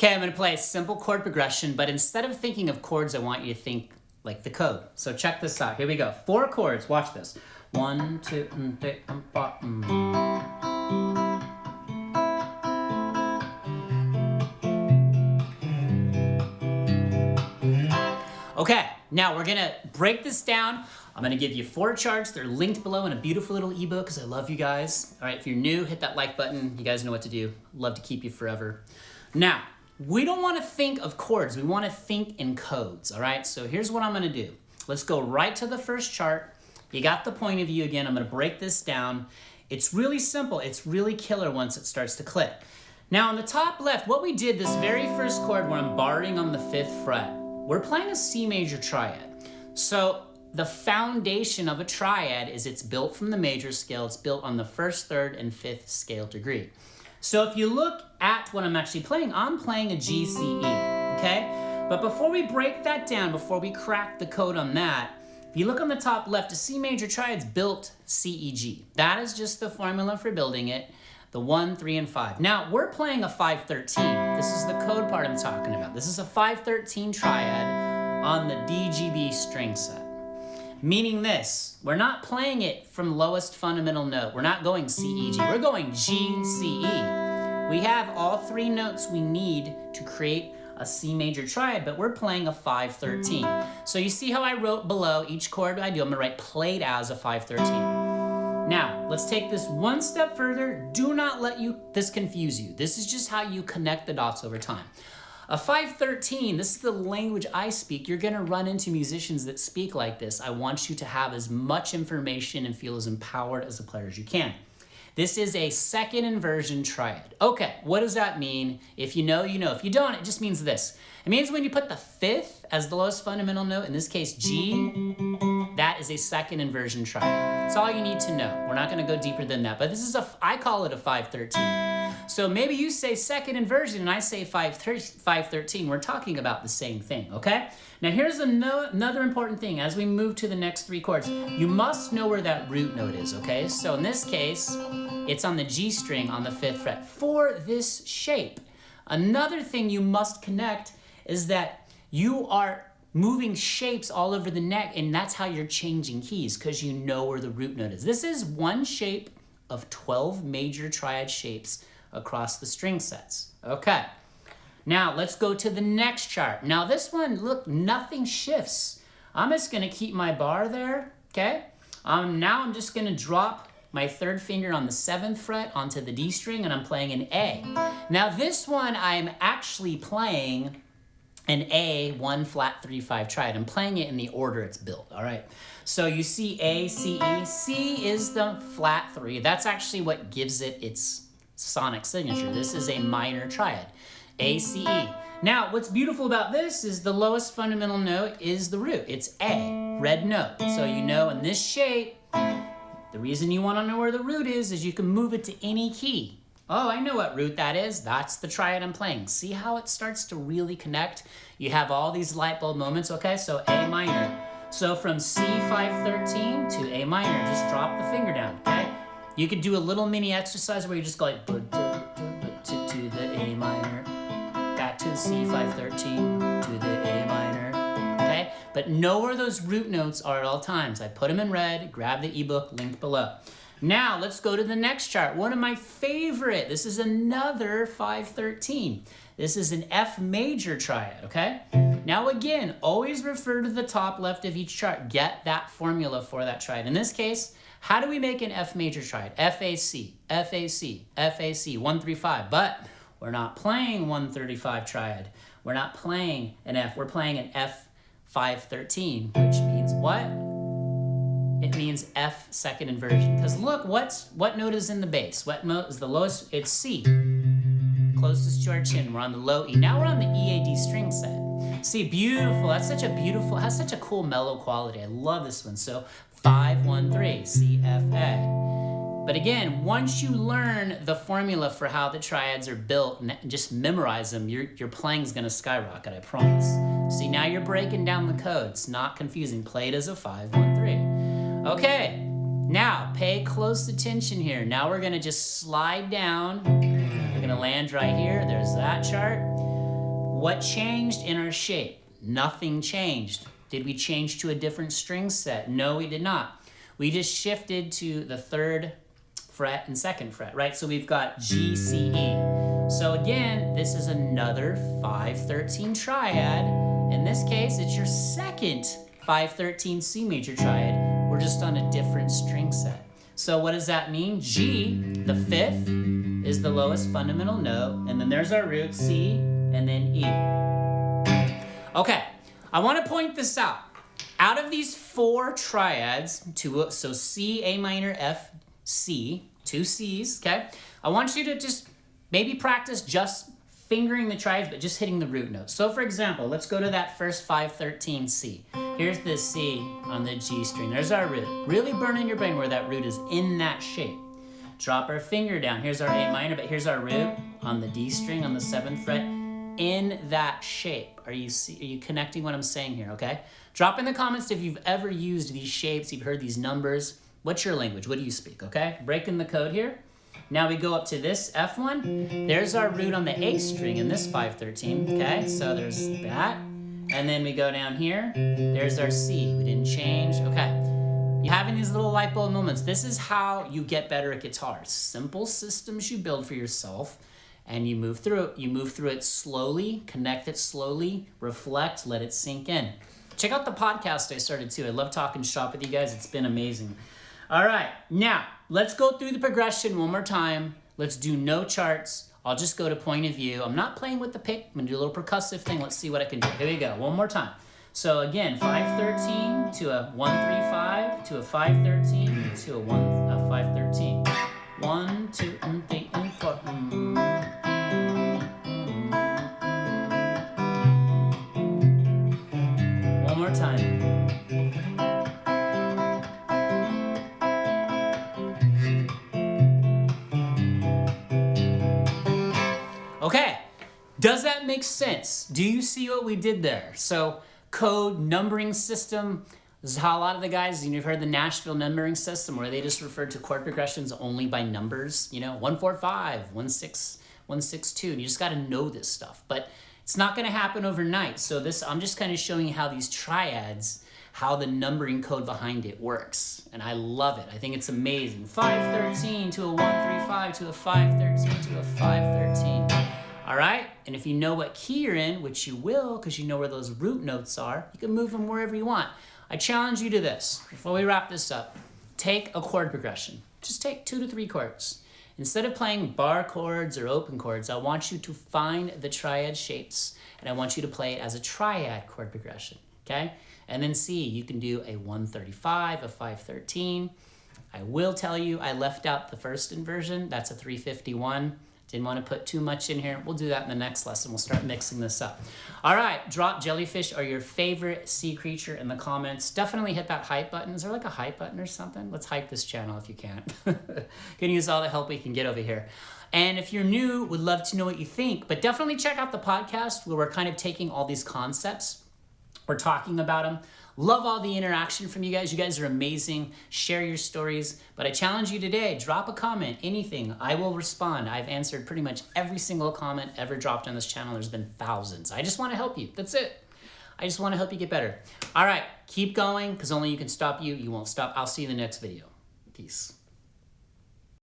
Okay, I'm gonna play a simple chord progression, but instead of thinking of chords, I want you to think like the code. So check this out. Here we go. 4 chords. Watch this. 1, 2, 3, 4. Okay, now we're gonna break this down. I'm gonna give you 4 charts. They're linked below in a beautiful little ebook because I love you guys. All right, if you're new, hit that like button. You guys know what to do. Love to keep you forever. Now, we don't want to think of chords. We want to think in codes, all right? So here's what I'm going to do. Let's go right to the first chart. You got the point of view again. I'm going to break this down. It's really simple. It's really killer once it starts to click. Now, on the top left, what we did, this very first chord where I'm barring on the 5th fret, we're playing a C major triad. So the foundation of a triad is it's built from the major scale. It's built on the 1st, 3rd, and 5th scale degree. So if you look at what I'm actually playing, I'm playing a G, C, E, okay? But before we break that down, before we crack the code on that, if you look on the top left, a C major triad's built C, E, G. That is just the formula for building it, the 1, 3, and 5. Now, we're playing a 5-13. This is the code part I'm talking about. This is a 5-13 triad on the D, G, B string set. Meaning this, we're not playing it from lowest fundamental note. We're not going C, E, G. We're going G, C, E. We have all 3 notes we need to create a C major triad, but we're playing a 5-13. So you see how I wrote below each chord I do, I'm gonna write played as a 5-13. Now, let's take this one step further. Do not let this confuse you. This is just how you connect the dots over time. A 5-13, this is the language I speak. You're gonna run into musicians that speak like this. I want you to have as much information and feel as empowered as a player as you can. This is a 2nd inversion triad. Okay, what does that mean? If you know, you know. If you don't, it just means this. It means when you put the 5th as the lowest fundamental note, in this case G, that is a 2nd inversion triad. That's all you need to know. We're not gonna go deeper than that, but this is I call it a 5-13. So maybe you say 2nd inversion and I say 5-13. We're talking about the same thing, okay? Now here's another important thing. As we move to the next 3 chords, you must know where that root note is, okay? So in this case, it's on the G string on the 5th fret for this shape. Another thing you must connect is that you are moving shapes all over the neck, and that's how you're changing keys, because you know where the root note is. This is one shape of 12 major triad shapes across the string sets. Okay, now let's go to the next chart. Now this one, look, nothing shifts. I'm just gonna keep my bar there, okay? Now I'm just gonna drop my 3rd finger on the 7th fret onto the D string, and I'm playing an A. Now this one, I'm actually playing an A, 1 flat 3 5 triad. I'm playing it in the order it's built, all right? So you see A, C, E. C is the flat 3. That's actually what gives it its sonic signature. This is a minor triad, A, C, E. Now, what's beautiful about this is the lowest fundamental note is the root. It's A, red note. So you know in this shape, the reason you want to know where the root is you can move it to any key. Oh, I know what root that is. That's the triad I'm playing. See how it starts to really connect? You have all these light bulb moments, okay? So A minor. So from C 5-13 to A minor, just drop the finger down, okay? You could do a little mini exercise where you just go like to the A minor, back to the C 5-13 to the A minor, okay? But know where those root notes are at all times. I put them in red, grab the ebook, linked below. Now let's go to the next chart. One of my favorite, this is another 5-13. This is an F major triad, okay? Now again, always refer to the top left of each chart. Get that formula for that triad. In this case, how do we make an F major triad? F, A, C, F, A, C, F, A, C, 1, 3, 5. But we're not playing 135 triad. We're not playing an F, we're playing an F 5-13, which means what? It means F 2nd inversion. Because look, what note is in the bass? What note is the lowest? It's C. Closest to our chin, we're on the low E. Now we're on the EAD string set. See, beautiful, has such a cool mellow quality. I love this one. So 5, 1, 3, C, F, A. But again, once you learn the formula for how the triads are built and just memorize them, your playing's gonna skyrocket, I promise. See, now you're breaking down the code. It's not confusing. Play it as a 5, 1, 3. Okay, now pay close attention here. Now we're gonna just slide down. We're gonna land right here. There's that chart. What changed in our shape? Nothing changed. Did we change to a different string set? No, we did not. We just shifted to the 3rd fret and 2nd fret, right? So we've got G, C, E. So again, this is another 5-13 triad. In this case, it's your 2nd 5-13 C major triad. We're just on a different string set. So what does that mean? G, the 5th, is the lowest fundamental note, and then there's our root, C, and then E. Okay, I want to point this out. Out of these 4 triads, so C, A minor, F, C, 2 Cs, okay? I want you to just maybe practice just fingering the triads, but just hitting the root notes. So for example, let's go to that first 5-13 C. Here's the C on the G string. There's our root. Really burn in your brain where that root is in that shape. Drop our finger down. Here's our A minor, but here's our root on the D string on the 7th fret in that shape. Are you connecting what I'm saying here, okay? Drop in the comments if you've ever used these shapes, you've heard these numbers. What's your language? What do you speak, okay? Breaking the code here. Now we go up to this F1. There's our root on the A string in this 5-13, okay? So there's that. And then we go down here. There's our C. We didn't change, okay. You're having these little light bulb moments. This is how you get better at guitar. Simple systems you build for yourself, and you move through it. You move through it slowly, connect it slowly, reflect, let it sink in. Check out the podcast I started too. I love talking shop with you guys. It's been amazing. All right, now let's go through the progression one more time. Let's do no charts. I'll just go to point of view. I'm not playing with the pick. I'm gonna do a little percussive thing. Let's see what I can do. Here we go, one more time. So again, 5-13 to a 1-3-5 to a 5-13 to a 5-13. 1, 2, and 3, and 4. One more time. Okay, does that make sense? Do you see what we did there? So code, numbering system, this is how a lot of the guys, you've heard the Nashville numbering system where they just refer to chord progressions only by numbers, 1-4-5, 1-6, 1-6-2, and you just gotta know this stuff. But it's not gonna happen overnight. So I'm just kind of showing you how these triads, how the numbering code behind it works. And I love it. I think it's amazing. 5-13 to a 1-3-5 to a 5-13 to a 5-13. All right? And if you know what key you're in, which you will because you know where those root notes are, you can move them wherever you want. I challenge you to this. Before we wrap this up, take a chord progression. Just take 2 to 3 chords. Instead of playing bar chords or open chords, I want you to find the triad shapes, and I want you to play it as a triad chord progression, okay? And then see, you can do a 1-35, a 5-13. I will tell you, I left out the first inversion. That's a 351. Didn't want to put too much in here. We'll do that in the next lesson. We'll start mixing this up. All right, drop jellyfish or your favorite sea creature in the comments. Definitely hit that hype button. Is there like a hype button or something? Let's hype this channel if you can. Can use all the help we can get over here. And if you're new, would love to know what you think, but definitely check out the podcast where we're kind of taking all these concepts. We're talking about them. Love all the interaction from you guys. You guys are amazing. Share your stories. But I challenge you today, drop a comment, anything. I will respond. I've answered pretty much every single comment ever dropped on this channel. There's been thousands. I just want to help you. That's it. I just want to help you get better. All right, keep going because only you can stop you. You won't stop. I'll see you in the next video. Peace.